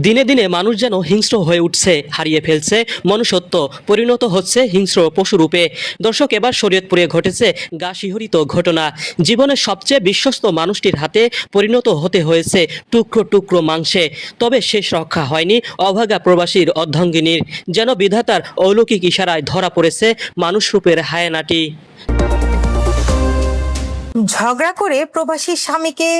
দিনে দিনে মানুষ যেন হিংস্র হয়ে উঠছে, হারিয়ে ফেলছে মনুষ্যত্ব, পরিণত হচ্ছে হিংস্র পশুরূপে। দর্শক, এবার শরীয়তপুরে ঘটেছে গা শিহরিত ঘটনা। জীবনের সবচেয়ে বিশ্বস্ত মানুষটির হাতে পরিণত হতে হয়েছে টুকরো টুকরো মাংসে। তবে শেষ রক্ষা হয়নি অভাগা প্রবাসীর অর্ধাঙ্গিনীর। যেন বিধাতার অলৌকিক ইশারায় ধরা পড়েছে মানুষরূপের হায়ানাটি। ঝগড়া করে প্রবাসী স্বামীকে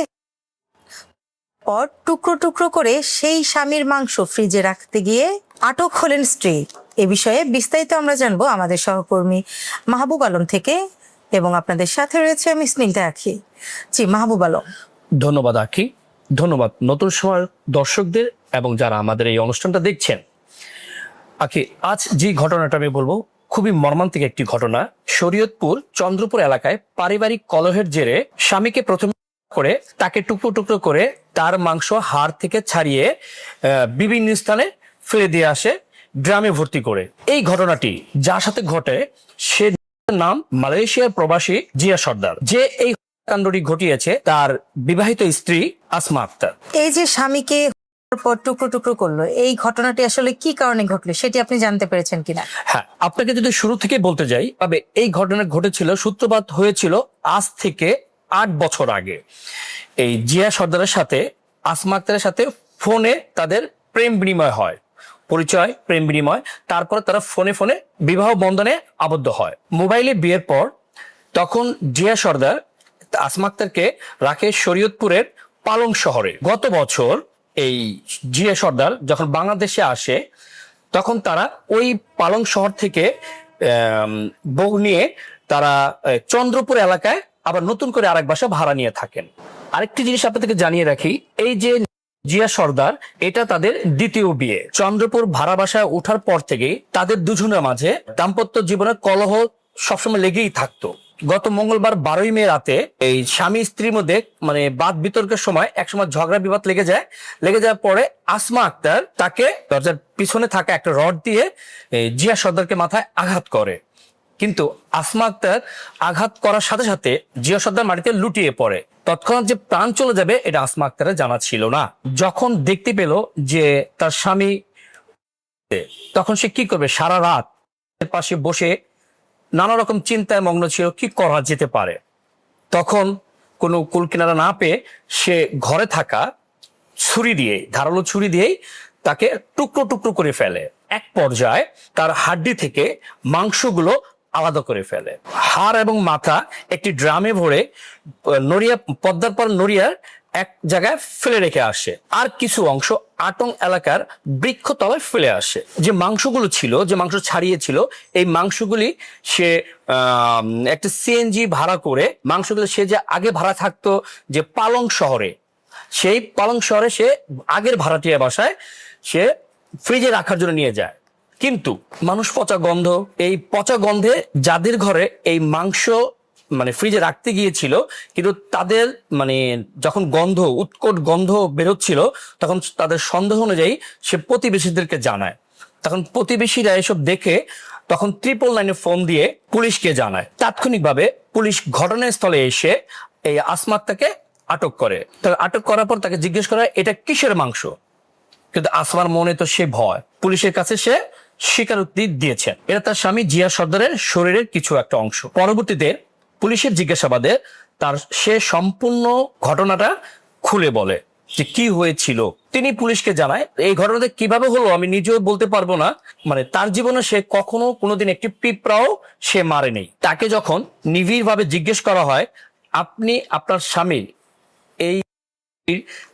পর টুকরো টুকরো করে সেই স্বামীর মাংস ফ্রিজে রাখতে গিয়ে আটক হলেন স্ত্রী। এ বিষয়ে বিস্তারিত আমরা জানবো আমাদের সহকর্মী মাহবুব আলম থেকে, এবং আপনাদের সাথে রয়েছে আমি স্নিগ্ধা আখি। জি মাহবুব আলম। ধন্যবাদ আখি, ধন্যবাদ নতুন সময়ের দর্শকদের এবং যারা আমাদের এই অনুষ্ঠানটা দেখছেন। আখি, আজ যে ঘটনাটা আমি বলবো খুবই মর্মান্তিক একটি ঘটনা। শরীয়তপুর চন্দ্রপুর এলাকায় পারিবারিক কলহের জেরে স্বামীকে প্রথমে করে তাকে টুকরো টুকরো করে তার মাংস হাড় থেকে ছাড়িয়ে বিভিন্ন স্থানে ফেলে দিয়ে আসে, ড্রামে ভর্তি করে। এই ঘটনাটি যার সাথে ঘটে সে নাম মালয়েশিয়ার প্রবাসী জিয়া সর্দার, যে এই কাণ্ডটি ঘটিয়েছে তার বিবাহিত স্ত্রী আসমা আক্তার। এই যে স্বামীকে পর টুকরো টুকরো করলো, এই ঘটনাটি আসলে কি কারণে ঘটলো সেটি আপনি জানতে পেরেছেন কিনা? হ্যাঁ, আপনাকে যদি শুরু থেকে বলতে যাই তবে এই ঘটনা ঘটেছিল, সূত্রপাত হয়েছিল আজ থেকে 8 বছর আগে। এই জিয়া সর্দারের সাথে আসমা আক্তারের সাথে ফোনে তাদের প্রেম বিনিময় হয়, পরিচয়, প্রেম বিনিময়। তারপর তারা ফোনে ফোনে বিবাহ বন্ধনে আবদ্ধ হয়। মোবাইলে বিয়ের পর তখন জিয়া সর্দার আসমা আক্তারকে রাখে শরীয়তপুরের পালং শহরে। গত বছর এই জিয়া সর্দার যখন বাংলাদেশে আসে তখন তারা ওই পালং শহর থেকে বউ নিয়ে তারা চন্দ্রপুর এলাকায় আবার নতুন করে আরেক বাসা ভাড়া নিয়ে থাকেন। আরেকটি জিনিস আপনাদেরকে জানিয়ে রাখি, এই যে জিয়া সর্দার, এটা তাদের দ্বিতীয় বিয়ে। চন্দ্রপুর ভাড়া বাসায় ওঠার পর থেকেই তাদের দুজনের মাঝে দাম্পত্য জীবনের কলহ সবসময় লেগেই থাকতো। গত মঙ্গলবার 12ই মে রাতে এই স্বামী স্ত্রীর মধ্যে মানে বাদ বিতর্কের সময় একসময় ঝগড়া বিবাদ লেগে যাওয়ার পরে আসমা আক্তার তাকে দরজার পিছনে থাকা একটা রড দিয়ে জিয়া সর্দারকে মাথায় আঘাত করে। কিন্তু আসমা আক্তার আঘাত করার সাথে সাথে জিয়া সর্দার মাটিতে লুটিয়ে পড়ে। তৎক্ষণাৎ যে প্রাণ চলে যাবে এটা আসমা আক্তারের জানা ছিল না। যখন দেখতে পেল যে তার স্বামী, তখন সে কি করবে? সারা রাত পাশে বসে নানা রকম চিন্তায় মগ্ন ছিল, কি করা যেতে পারে। তখন কোনো কুল কিনারা না পেয়ে সে ঘরে থাকা ধারালো ছুরি দিয়েই তাকে টুকরো টুকরো করে ফেলে। এক পর্যায়ে তার হাড্ডি থেকে মাংসগুলো আলাদা করে ফেলে। হাড় এবং মাথা একটি ড্রামে ভরে পদ্মার পর নড়িয়ার এক জায়গায় ফেলে রেখে আসে, আর কিছু অংশ আটং এলাকার বৃক্ষতলায় ফেলে আসে। যে মাংসগুলো ছিল, যে মাংস ছাড়িয়েছিল, এই মাংসগুলি সে একটা সিএনজি ভাড়া করে মাংসগুলো সে যে আগে ভাড়া থাকতো যে পালং শহরে, সেই পালং শহরে সে আগের ভাড়াটিয়া বাসায় সে ফ্রিজে রাখার জন্য নিয়ে যায়। কিন্তু মানুষ পচা গন্ধ, এই পচা গন্ধে যাদের ঘরে এই মাংস মানে ফ্রিজে রাখতে গিয়েছিল, কিন্তু তাদের মানে যখন উৎকট গন্ধ বেরোচ্ছিল তখন তাদের সন্দেহ অনুযায়ী সে প্রতিবেশীদেরকে জানায়। তখন প্রতিবেশীরা এসব দেখে তখন 999 ফোন দিয়ে পুলিশকে জানায়। তাৎক্ষণিকভাবে পুলিশ ঘটনাস্থলে এসে এই আসমা আক্তারকে আটক করে। আটক করার পর তাকে জিজ্ঞেস করা এটা কিসের মাংস, কিন্তু আসমার মনে তো সে ভয়। পুলিশের কাছে সে স্বীকারোক্তি দিয়েছেন এটা তার স্বামী জিয়া সর্দারের শরীরের কিছু একটা অংশ। পরবর্তীতে পুলিশের জিজ্ঞাসাবাদে সে সম্পূর্ণ ঘটনাটা খুলে বলে যে কি হয়েছিল। তিনি পুলিশকে জানায় এই ঘটনাটা কিভাবে হলো আমি নিজেও বলতে পারবো না, মানে তার জীবনে সে কখনো কোনোদিন একটি পিঁপড়াও সে মারেনি। তাকে যখন নিবিড় ভাবে জিজ্ঞেস করা হয় আপনি আপনার স্বামীর এই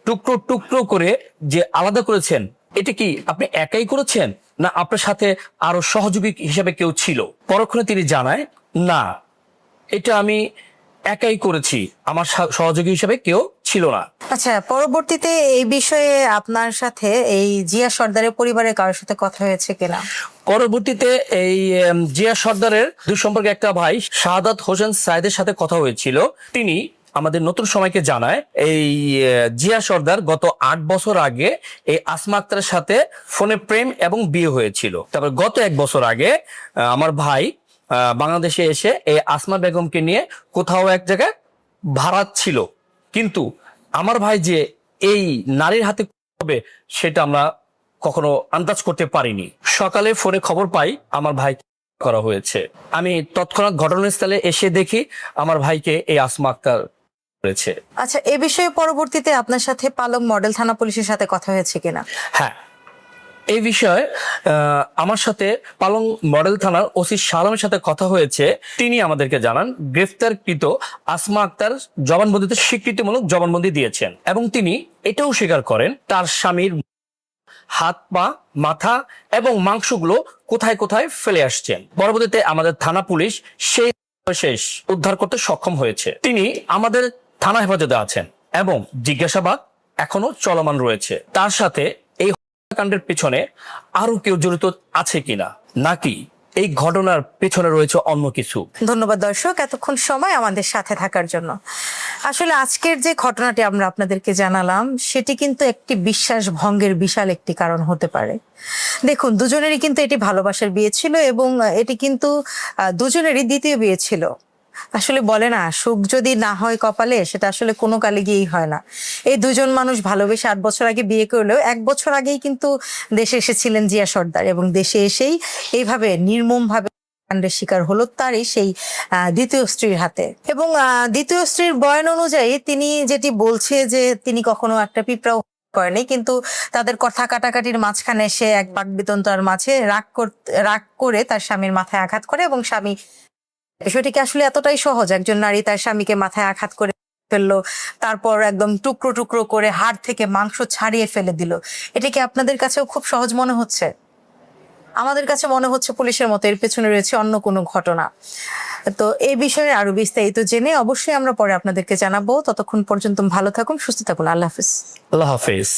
টুকরো টুকরো করে যে আলাদা করেছেন, এটা কি আপনি একাই করেছেন না আপনার সাথে আরো সহযোগী হিসেবে কেউ ছিল? পরক্ষণে তিনি জানায় না, এটা আমি একাই করেছি, আমার সহযোগী হিসেবে কেউ ছিল না। আচ্ছা, পরবর্তীতে এই বিষয়ে আপনার সাথে এই জিয়া সর্দারের পরিবারের কারোর সাথে কথা হয়েছে কিনা? পরবর্তীতে এই জিয়া সর্দারের সম্পর্কে একটা ভাই শাহাদাত হোসেন সাইদের সাথে কথা হয়েছিল। তিনি আমাদের নতুন সময়কে জানায় এই জিয়া সর্দার গত 8 বছর আগে এই আসমা আক্তারের সাথে ফোনে প্রেম এবং বিয়ে হয়েছিল। তারপর গত 1 বছর আগে আমার ভাই বাংলাদেশে এসে এই আসমা বেগমকে নিয়ে কোথাও এক জায়গায় ভাড়া ছিল, কিন্তু আমার ভাই যে এই নারীর হাতে হবে সেটা আমরা কখনো আন্দাজ করতে পারিনি। সকালে ফোনে খবর পাই আমার ভাই করা হয়েছে। আমি তৎক্ষণাৎ ঘটনাস্থলে এসে দেখি আমার ভাইকে এই আসমা আক্তার করেছে। আচ্ছা, এ বিষয়ে পরবর্তীতে আপনার সাথে পালং মডেল থানা পুলিশের সাথে কথা হয়েছে কিনা? হ্যাঁ, এই বিষয়ে আমার সাথে পালং মডেল থানার ওসি শালমের সাথে কথা হয়েছে। তিনি আমাদেরকে জানান গ্রেফতারকৃত আসমা আক্তার জবানবন্দিতে স্বীকৃতিমূলক জবানবন্দি দিয়েছেন এবং তিনি এটাও স্বীকার করেন তার স্বামীর হাত, পা, মাথা এবং মাংসগুলো কোথায় কোথায় ফেলে আসছেন। পরবর্তীতে আমাদের থানা পুলিশ সেই শেষ উদ্ধার করতে সক্ষম হয়েছে। তিনি আমাদের থানা হেফাজতে আছেন এবং জিজ্ঞাসাবাদ এখনো চলমান রয়েছে। তার সাথে এই হত্যাকাণ্ডের পেছনে আরো কেউ জড়িত আছে কিনা, নাকি এই ঘটনার পেছনে রয়েছে অন্য কিছু। ধন্যবাদ দর্শক এতক্ষণ সময় আমাদের সাথে থাকার জন্য। আসলে আজকের যে ঘটনাটি আমরা আপনাদেরকে জানালাম সেটি কিন্তু একটি বিশ্বাস ভঙ্গের বিশাল একটি কারণ হতে পারে। দেখুন, দুজনেরই কিন্তু এটি ভালোবাসার বিয়ে ছিল এবং এটি কিন্তু দুজনেরই দ্বিতীয় বিয়ে ছিল। আসলে বলে না, সুখ যদি না হয় কপালে, সেটা আসলে কোনো কালে গিয়েই হয় না। এই দুজন মানুষ ভালোবেসে 8 বছর আগে বিয়ে করলেও 1 বছর আগেই কিন্তু দেশে এসেছিলেন জিয়া সর্দার এবং দেশে এসেই এইভাবে নির্মমভাবে কাণ্ডের শিকার হলো তারই সেই দ্বিতীয় স্ত্রীর হাতে। এবং দ্বিতীয় স্ত্রীর বয়ান অনুযায়ী তিনি যেটি বলছে যে তিনি কখনো একটা পিঁপড়াও করেনি, কিন্তু তাদের কথা কাটাকাটির মাঝখানে সে এক বাকবিতন্ডার মাঝে রাগ করে তার স্বামীর মাথায় আঘাত করে এবং স্বামী, বিষয়টি কি আসলে এতটাই সহজ? একজন নারী তার স্বামীকে মাথায় আঘাত করে ফেললো, তারপর একদম টুকরো টুকরো করে হাড় থেকে মাংস ছাড়িয়ে ফেলে দিল। এটা কি আপনাদের কাছেও খুব সহজ মনে হচ্ছে? আমাদের কাছে মনে হচ্ছে পুলিশের মতো এর পেছনে রয়েছে অন্য কোনো ঘটনা। তো এই বিষয়ে আরো বিস্তারিত জেনে অবশ্যই আমরা পরে আপনাদেরকে জানাবো। ততক্ষণ পর্যন্ত ভালো থাকুন, সুস্থ থাকুন। আল্লাহ হাফিজ। আল্লাহ হাফেজ।